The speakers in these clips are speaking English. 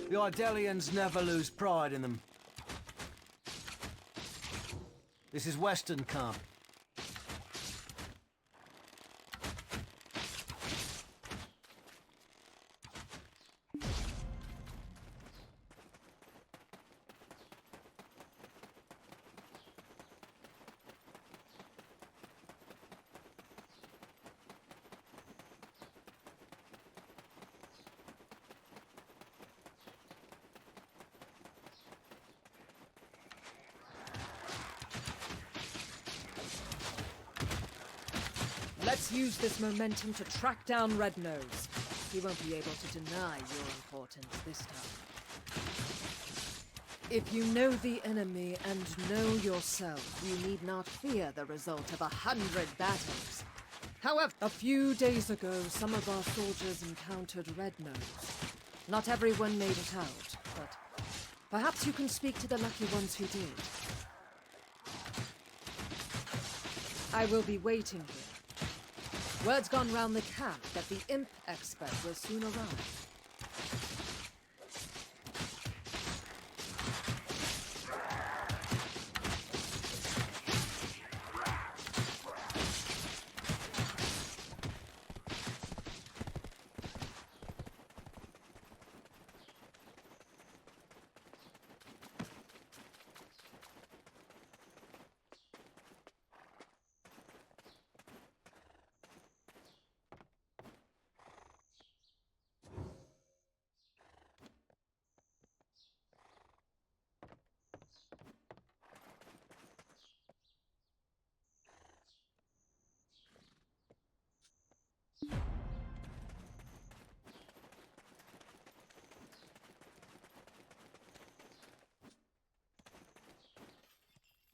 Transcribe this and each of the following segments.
The Idelians never lose pride in them. This is Western Camp. Let's use this momentum to track down Red Nose. He won't be able to deny your importance this time. If you know the enemy and know yourself, you need not fear the result of 100 battles. However, a few days ago, some of our soldiers encountered Red Nose. Not everyone made it out, but perhaps you can speak to the lucky ones who did. I will be waiting here. Word's gone round the camp that the imp expert will soon arrive.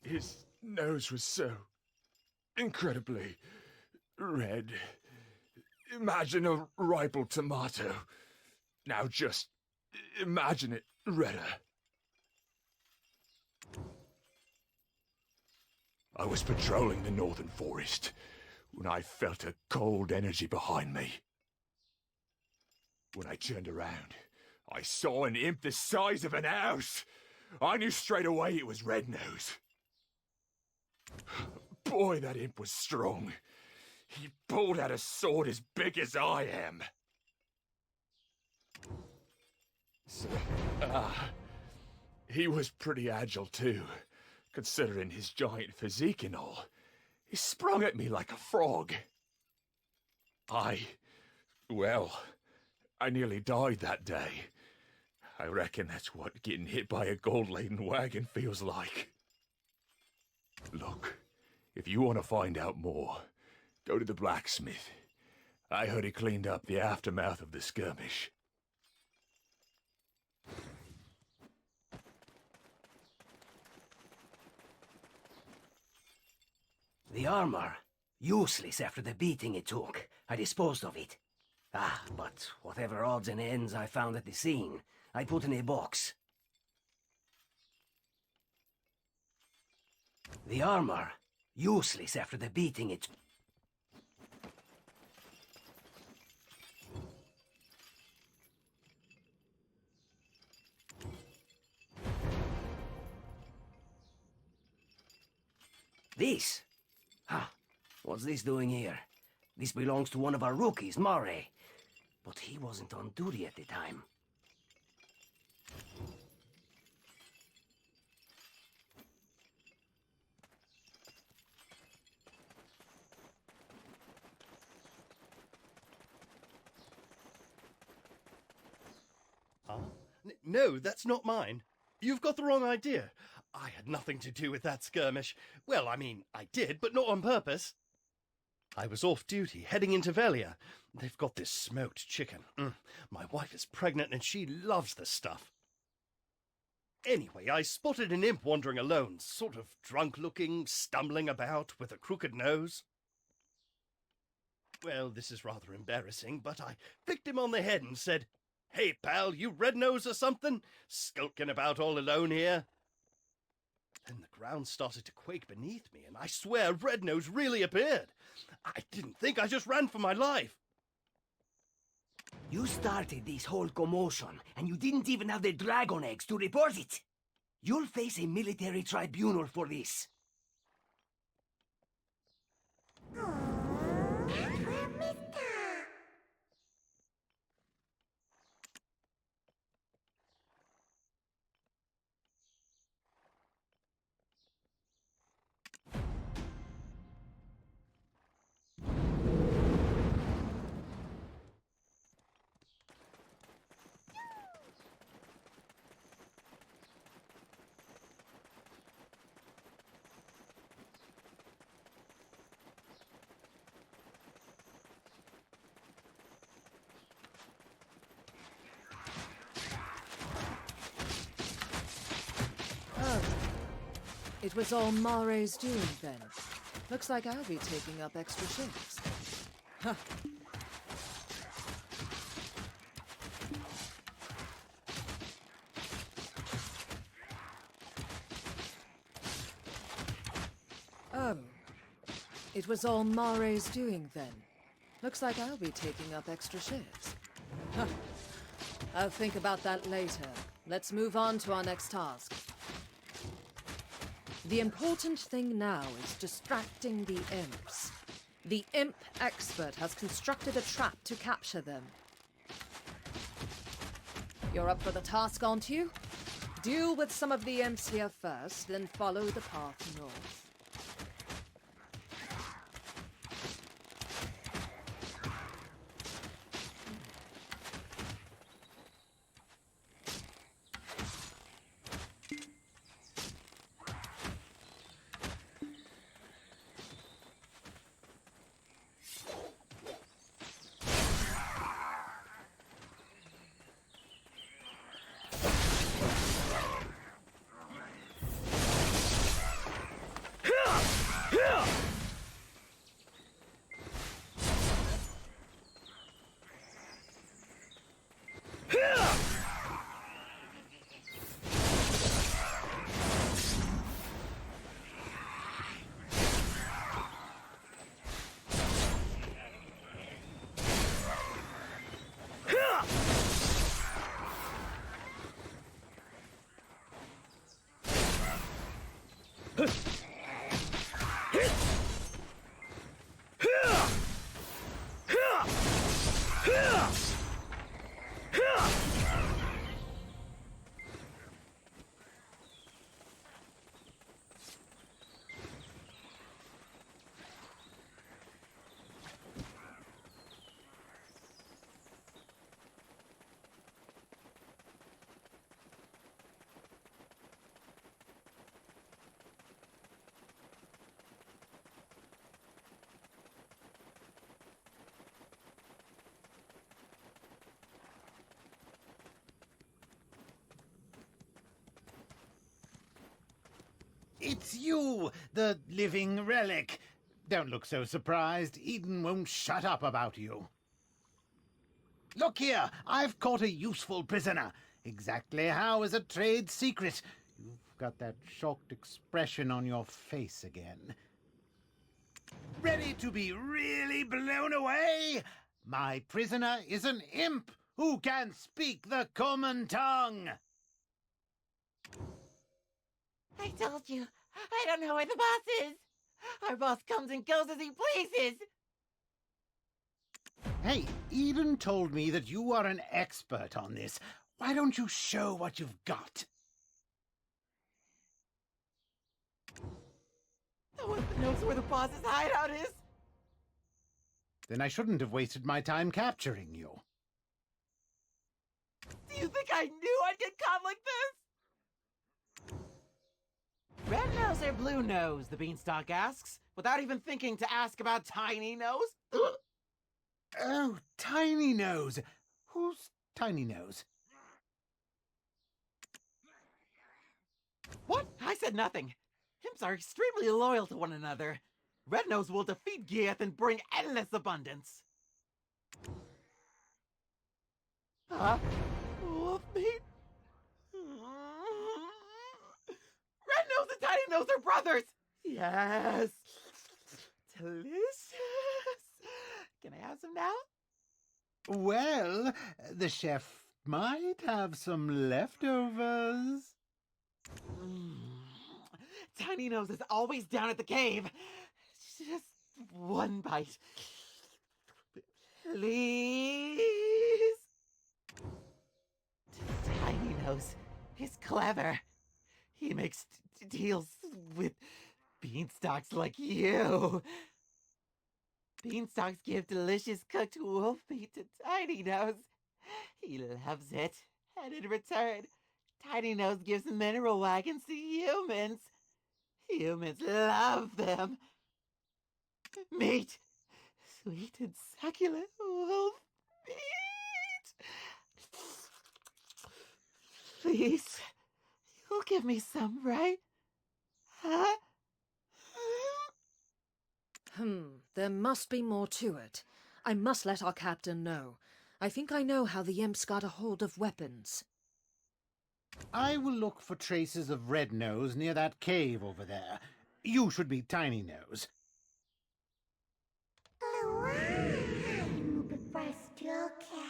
His nose was so incredibly red. Imagine a ripe tomato. Now just imagine it redder. I was patrolling the northern forest when I felt a cold energy behind me. When I turned around, I saw an imp the size of an house. I knew straight away it was Red Nose. Boy, that imp was strong. He pulled out a sword as big as I am. So, he was pretty agile too, considering his giant physique and all. He sprung at me like a frog. I nearly died that day. I reckon that's what getting hit by a gold-laden wagon feels like. Look, if you want to find out more, go to the blacksmith. I heard he cleaned up the aftermath of the skirmish. The armor. Useless after the beating it took. I disposed of it. But whatever odds and ends I found at the scene, I put in a box. The armor. Useless after the beating it... This? What's this doing here? This belongs to one of our rookies, Murray. But he wasn't on duty at the time. No, that's not mine. You've got the wrong idea. I had nothing to do with that skirmish. Well, I mean, I did, but not on purpose. I was off duty, heading into Velia. They've got this smoked chicken. My wife is pregnant and she loves this stuff. Anyway, I spotted an imp wandering alone, sort of drunk-looking, stumbling about with a crooked nose. Well, this is rather embarrassing, but I flicked him on the head and said, "Hey, pal, you red-nose or something? Skulking about all alone here?" Then the ground started to quake beneath me, and I swear Red-Nose really appeared. I didn't think, I just ran for my life. You started this whole commotion, and you didn't even have the dragon eggs to report it. You'll face a military tribunal for this. Oh. It was all Mare's doing then. Looks like I'll be taking up extra shifts. Huh. Oh. It was all Mare's doing then. Looks like I'll be taking up extra shifts. Huh. I'll think about that later. Let's move on to our next task. The important thing now is distracting the imps. The imp expert has constructed a trap to capture them. You're up for the task, aren't you? Deal with some of the imps here first, then follow the path north. It's you, the living relic. Don't look so surprised. Eden won't shut up about you. Look here, I've caught a useful prisoner. Exactly how is a trade secret. You've got that shocked expression on your face again. Ready to be really blown away? My prisoner is an imp who can speak the common tongue. I told you, I don't know where the boss is. Our boss comes and goes as he pleases. Hey, Eden told me that you are an expert on this. Why don't you show what you've got? No one knows where the boss's hideout is. Then I shouldn't have wasted my time capturing you. Do you think I knew I'd get caught like this? Red nose or blue nose, the beanstalk asks, without even thinking to ask about Tiny Nose. Oh, Tiny Nose. Who's Tiny Nose? What? I said nothing. Imps are extremely loyal to one another. Red Nose will defeat Geath and bring endless abundance. Huh? Wolf meat? Red Nose and Tiny Nose are brothers! Yes! Delicious! Can I have some now? Well, the chef might have some leftovers. Tiny Nose is always down at the cave. Just one bite. Please? Tiny Nose is clever. He makes deals with beanstalks like you. Beanstalks give delicious cooked wolf meat to Tiny Nose. He loves it. And in return, Tiny Nose gives mineral wagons to humans. Humans love them. Meat. Sweet and succulent wolf meat. Please, you'll give me some, right? Huh? There must be more to it. I must let our captain know. I think I know how the imps got a hold of weapons. I will look for traces of Red Nose near that cave over there. You should be Tiny Nose. I'm the Bristol Cat.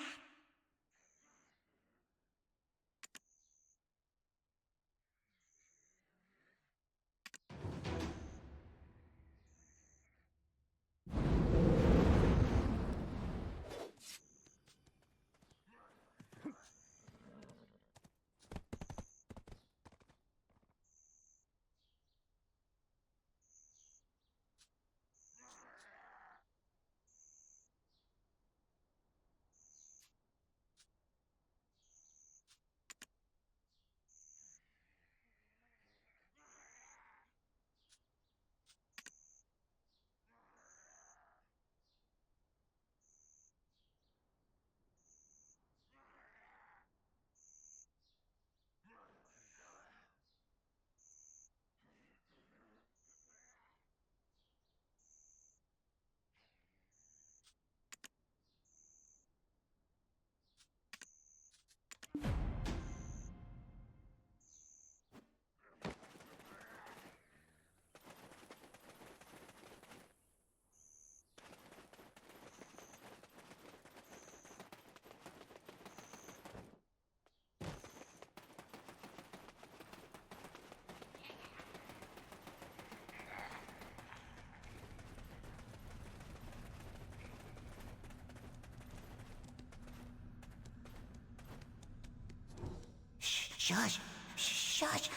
Shush, shush.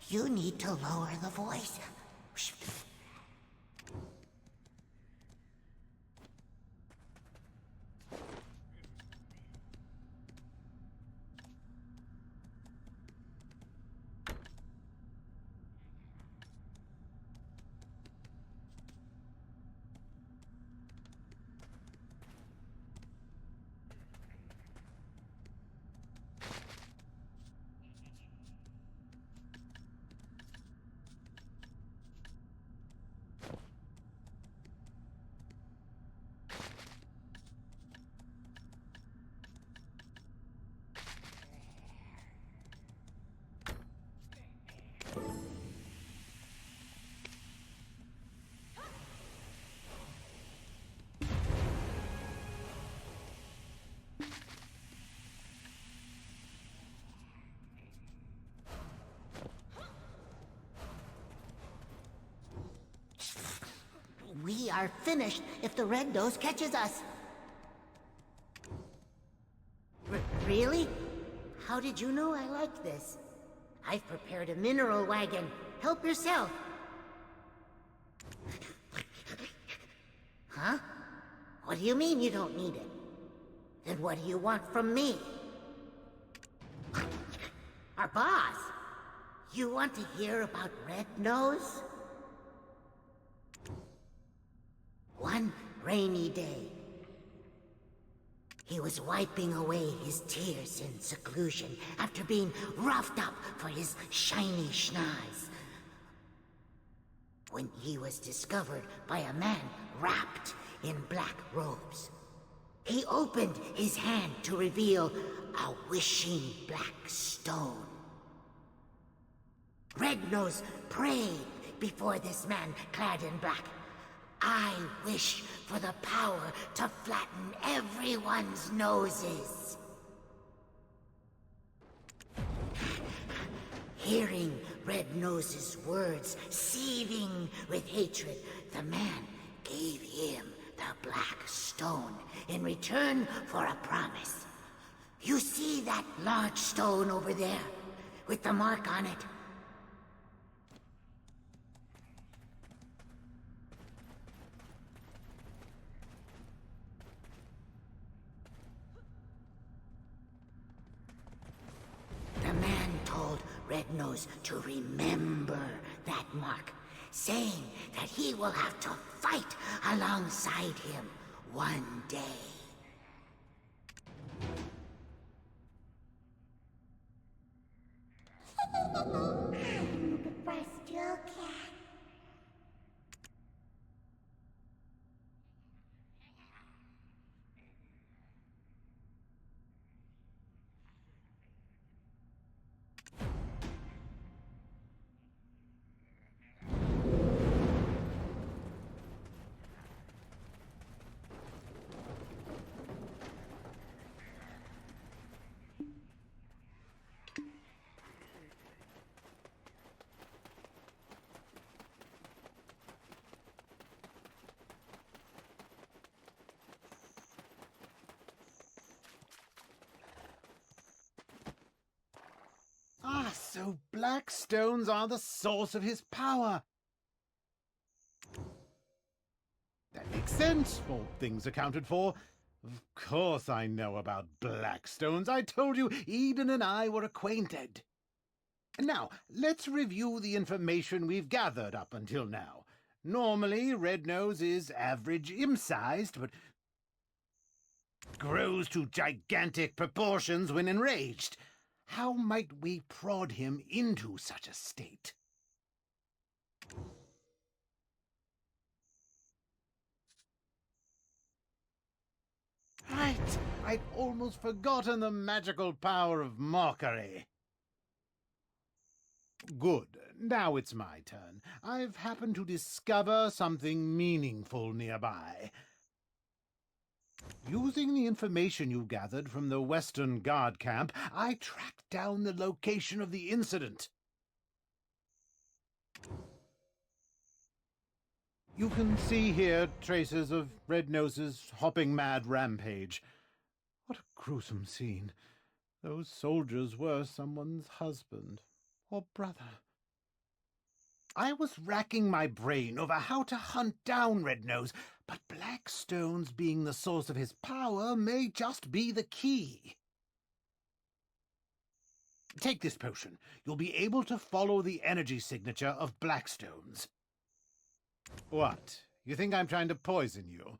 You need to lower the voice. We are finished if the Red Nose catches us. Really? How did you know I like this? I've prepared a mineral wagon. Help yourself. Huh? What do you mean you don't need it? Then what do you want from me? Our boss? You want to hear about Red Nose? One rainy day, he was wiping away his tears in seclusion after being roughed up for his shiny schnoz. when he was discovered by a man wrapped in black robes. He opened his hand to reveal a wishing black stone. Red-Nose prayed before this man clad in black. I wish for the power to flatten everyone's noses. Hearing Red-Nose's words seething with hatred, the man gave him the black stone in return for a promise. You see that large stone over there, with the mark on it? The man told Red-Nose to remember that mark, saying that he will have to fight alongside him one day. I'm the Bristol Cat. Ah, so black stones are the source of his power. That makes sense, all things accounted for. Of course I know about black stones. I told you Eden and I were acquainted. Now, let's review the information we've gathered up until now. Normally, Red-Nose is average imp-sized, but grows to gigantic proportions when enraged. How might we prod him into such a state? Right! I'd almost forgotten the magical power of mockery. Good. Now it's my turn. I've happened to discover something meaningful nearby. Using the information you gathered from the Western Guard camp, I tracked down the location of the incident. You can see here traces of Red-Nose's hopping mad rampage. What a gruesome scene. Those soldiers were someone's husband or brother. I was racking my brain over how to hunt down Red-Nose, but black stones being the source of his power may just be the key. Take this potion. You'll be able to follow the energy signature of black stones. What? You think I'm trying to poison you?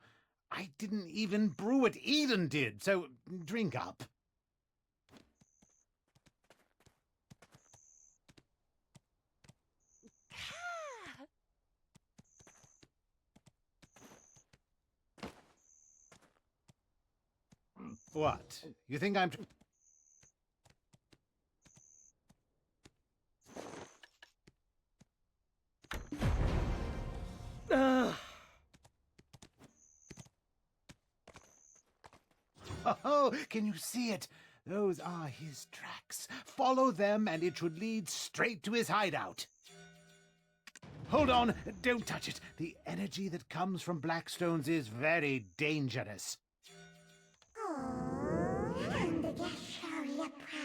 I didn't even brew it. Eden did, so drink up. What? You think I'm... Oh, can you see it? Those are his tracks. Follow them and it should lead straight to his hideout. Hold on, don't touch it. The energy that comes from Blackstones is very dangerous. Oh, I'm the Gashoria Pra.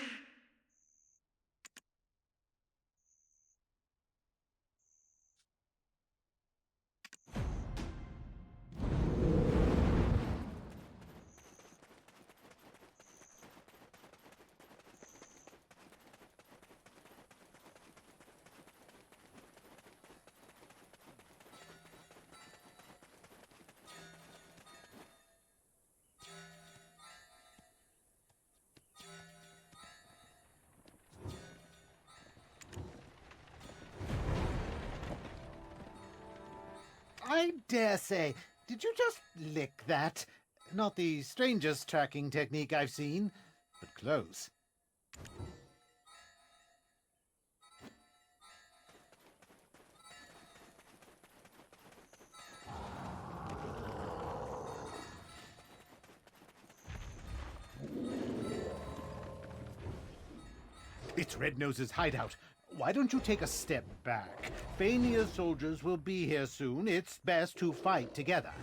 dare say. Did you just lick that? Not the strangest tracking technique I've seen, but close. It's Red-Nose's hideout. Why don't you take a step back? Fania's soldiers will be here soon. It's best to fight together.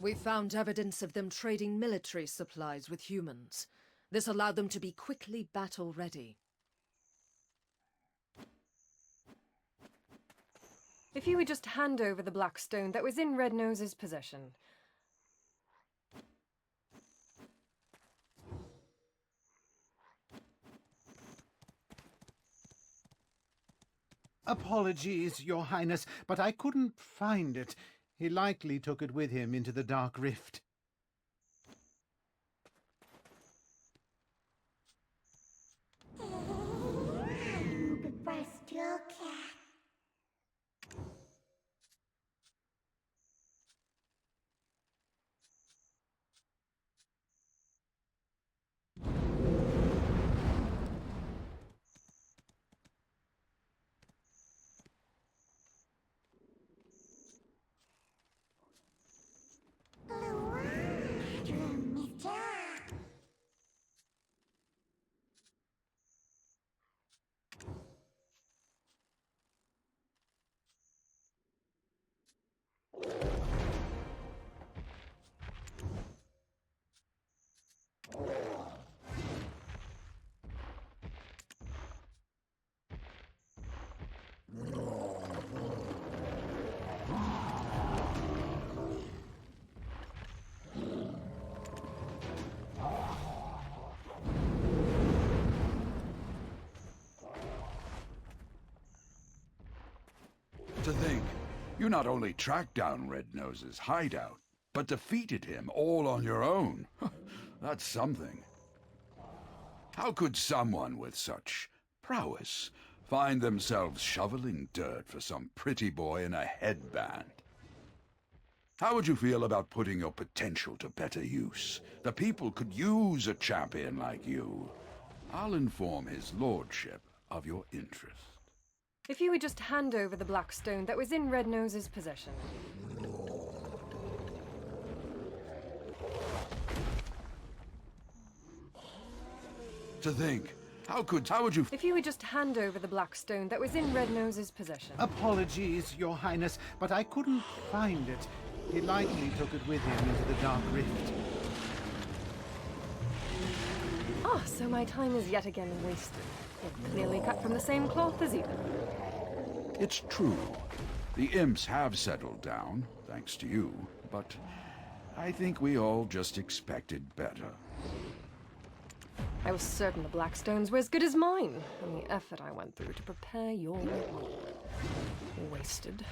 We found evidence of them trading military supplies with humans. This allowed them to be quickly battle-ready. If you would just hand over the black stone that was in Red Nose's possession. Apologies, Your Highness, but I couldn't find it. He likely took it with him into the Dark Rift. Request your cat. To think, you not only tracked down Red Nose's hideout, but defeated him all on your own. That's something. How could someone with such prowess find themselves shoveling dirt for some pretty boy in a headband? How would you feel about putting your potential to better use? The people could use a champion like you. I'll inform his lordship of your interest. If you would just hand over the black stone that was in Red Nose's possession. To think, how would you... If you would just hand over the black stone that was in Red Nose's possession. Apologies, Your Highness, but I couldn't find it. He likely took it with him into the Dark Rift. Ah, so my time is yet again wasted. You're clearly cut from the same cloth as either. It's true. The imps have settled down, thanks to you, but I think we all just expected better. I was certain the black stones were as good as mine, and the effort I went through to prepare your reward. Wasted.